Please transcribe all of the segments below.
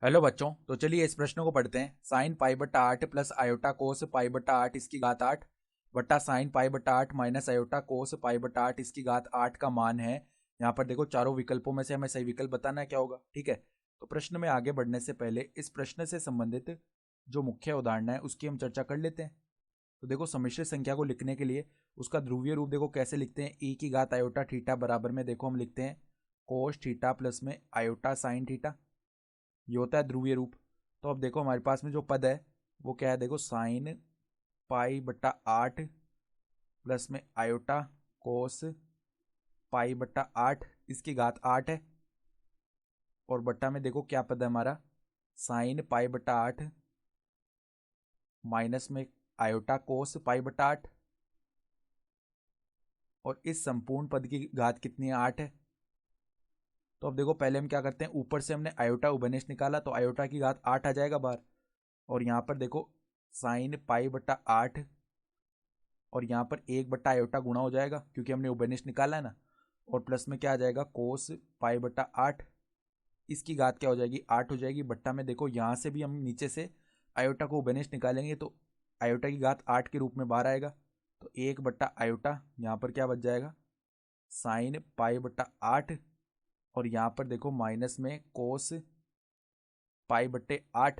Hello बच्चों, तो चलिए इस प्रश्न को पढ़ते हैं। साइन पाई बट्टा 8 प्लस आयोटा कोस पाई बट्टा 8 इसकी घात 8 बट्टा साइन पाई बट्टा 8 माइनस आयोटा कोस पाई बट्टा 8 इसकी घात 8 का मान है। यहाँ पर देखो चारों विकल्पों में से हमें सही विकल्प बताना है क्या होगा। ठीक है, तो प्रश्न में आगे बढ़ने से पहले इस प्रश्न से संबंधित जो मुख्य उदाहरण है उसकी हम चर्चा कर लेते हैं। तो देखो, सम्मिश्र संख्या को लिखने के लिए उसका ध्रुवीय रूप देखो कैसे लिखते हैं। ई की घात आयोटा थीटा बराबर में देखो हम लिखते हैं कोस थीटा प्लस में आयोटा साइन थीटा। ये होता है ध्रुवीय रूप। तो अब देखो हमारे पास में जो पद है वो क्या है। देखो, साइन पाई बट्टा 8 प्लस में आयोटा कोस पाई बट्टा 8 इसकी घात 8 है। और बट्टा में देखो क्या पद है हमारा, साइन पाई बट्टा 8 माइनस में आयोटा कोस पाई बट्टा 8। और इस संपूर्ण पद की घात कितनी है, 8 है। तो अब देखो पहले हम क्या करते हैं, ऊपर से हमने आयोटा उभयनिष्ठ निकाला तो आयोटा की घात 8 आ जाएगा बाहर। और यहाँ पर देखो साइन पाई बट्टा 8 और यहाँ पर 1/आयोटा गुणा हो जाएगा क्योंकि हमने उभयनिष्ठ निकाला है ना। और प्लस में क्या आ जाएगा, कोस पाई बट्टा 8 इसकी घात क्या हो जाएगी, 8 हो जाएगी। बट्टा में देखो यहाँ से भी हम नीचे से आयोटा को उभयनिष्ठ निकालेंगे तो आयोटा की घात 8 के रूप में बाहर आएगा। तो 1/आयोटा यहाँ पर क्या बच जाएगा, साइन पाई बट्टा 8। और यहाँ पर देखो माइनस में कोस पाई बट्टे 8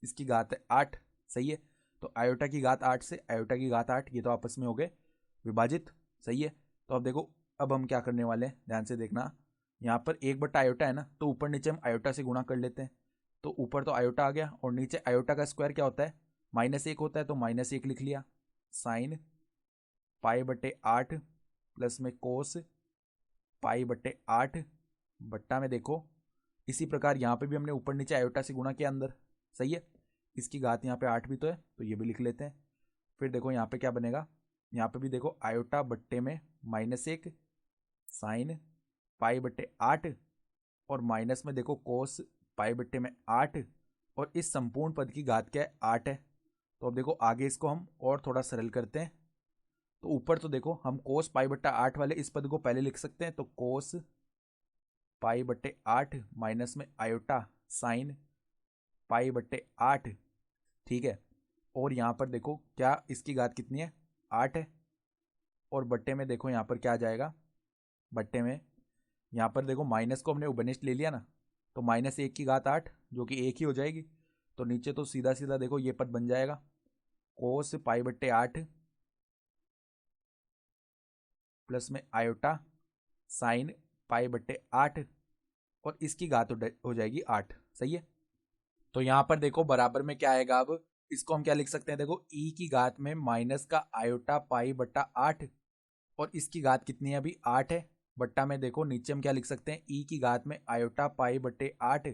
इसकी घात है 8। सही है, तो आयोटा की घात 8 से आयोटा की घात 8 ये तो आपस में हो गए विभाजित। सही है, तो अब देखो अब हम क्या करने वाले हैं, ध्यान से देखना। यहाँ पर 1/आयोटा है ना, तो ऊपर नीचे हम आयोटा से गुणा कर लेते हैं। तो ऊपर तो आयोटा आ गया और नीचे आयोटा का स्क्वायर क्या होता है, -1 होता है, तो -1 लिख लिया। साइन पाई बट्टे 8 प्लस में कोस पाई बट्टे 8 बट्टा में देखो इसी प्रकार यहाँ पे भी हमने ऊपर नीचे आयोटा से गुणा किया अंदर। सही है, इसकी घात यहाँ पे 8 भी तो है तो ये भी लिख लेते हैं। फिर देखो यहाँ पे क्या बनेगा, यहाँ पे भी देखो आयोटा बट्टे में -1 साइन पाई बट्टे 8 और माइनस में देखो कोस पाई बट्टे में 8। और इस संपूर्ण पद की घात क्या है, 8 है। तो अब देखो आगे इसको हम और थोड़ा सरल करते हैं। तो ऊपर तो देखो हम कोस पाई बट्टा 8 वाले इस पद को पहले लिख सकते हैं, तो कोस पाई बट्टे 8 माइनस में आयोटा साइन पाई बट्टे 8। ठीक है, और यहाँ पर देखो क्या इसकी घात कितनी है, 8 है। और बट्टे में देखो यहाँ पर क्या आ जाएगा, बट्टे में यहाँ पर देखो माइनस को हमने उभयनिष्ठ ले लिया ना, तो -1 की घात 8 जो कि 1 ही हो जाएगी। तो नीचे तो सीधा सीधा देखो ये पद बन जाएगा कोस पाई बट्टे 8 प्लस में आयोटा साइन पाई बट्टे 8 और इसकी घात हो जाएगी 8। सही है, तो यहाँ पर देखो बराबर में क्या आएगा, अब इसको हम क्या लिख सकते हैं, देखो ई की घात में माइनस का आयोटा पाई बट्टा 8 और इसकी घात कितनी है, अभी 8 है। बट्टा में देखो नीचे हम क्या लिख सकते हैं, ई की घात में आयोटा पाई बट्टे 8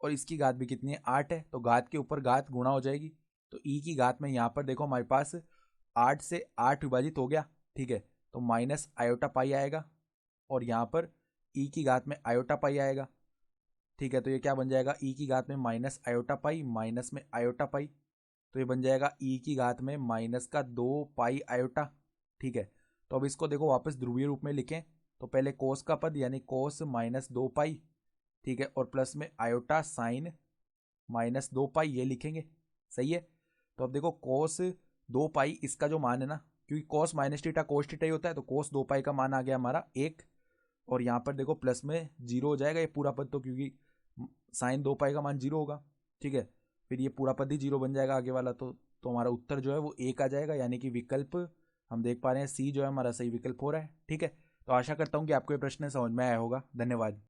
और इसकी घात भी कितनी है, 8 है। तो घात के ऊपर घात गुणा हो जाएगी। तो ई की घात में यहाँ पर देखो हमारे पास 8 से 8 विभाजित हो गया। ठीक है, तो माइनस आयोटा पाई आएगा और यहाँ पर ई की घात में आयोटा पाई आएगा। ठीक है, तो ये क्या बन जाएगा, ई की घात में माइनस आयोटा पाई माइनस में आयोटा पाई। तो ये बन जाएगा ई की घात में माइनस का 2 पाई आयोटा। ठीक है, तो अब इसको देखो वापस ध्रुवीय रूप में लिखें तो पहले कोस का पद यानी कोस -2 पाई। ठीक है, और प्लस में आयोटा साइन -2 पाई ये लिखेंगे। सही है, तो अब देखो कोस 2 पाई इसका जो मान है ना, क्योंकि cos minus theta cos theta ही होता है, तो कोस 2 पाई का मान आ गया हमारा 1। और यहाँ पर देखो प्लस में 0 हो जाएगा ये पूरा पद, तो क्योंकि साइन 2 पाई का मान 0 होगा। ठीक है, फिर ये पूरा पद ही 0 बन जाएगा आगे वाला। तो हमारा उत्तर जो है वो 1 आ जाएगा, यानी कि विकल्प हम देख पा रहे हैं सी जो है हमारा सही विकल्प हो रहा है। ठीक है, तो आशा करता हूँ कि आपको ये प्रश्न समझ में आया होगा। धन्यवाद।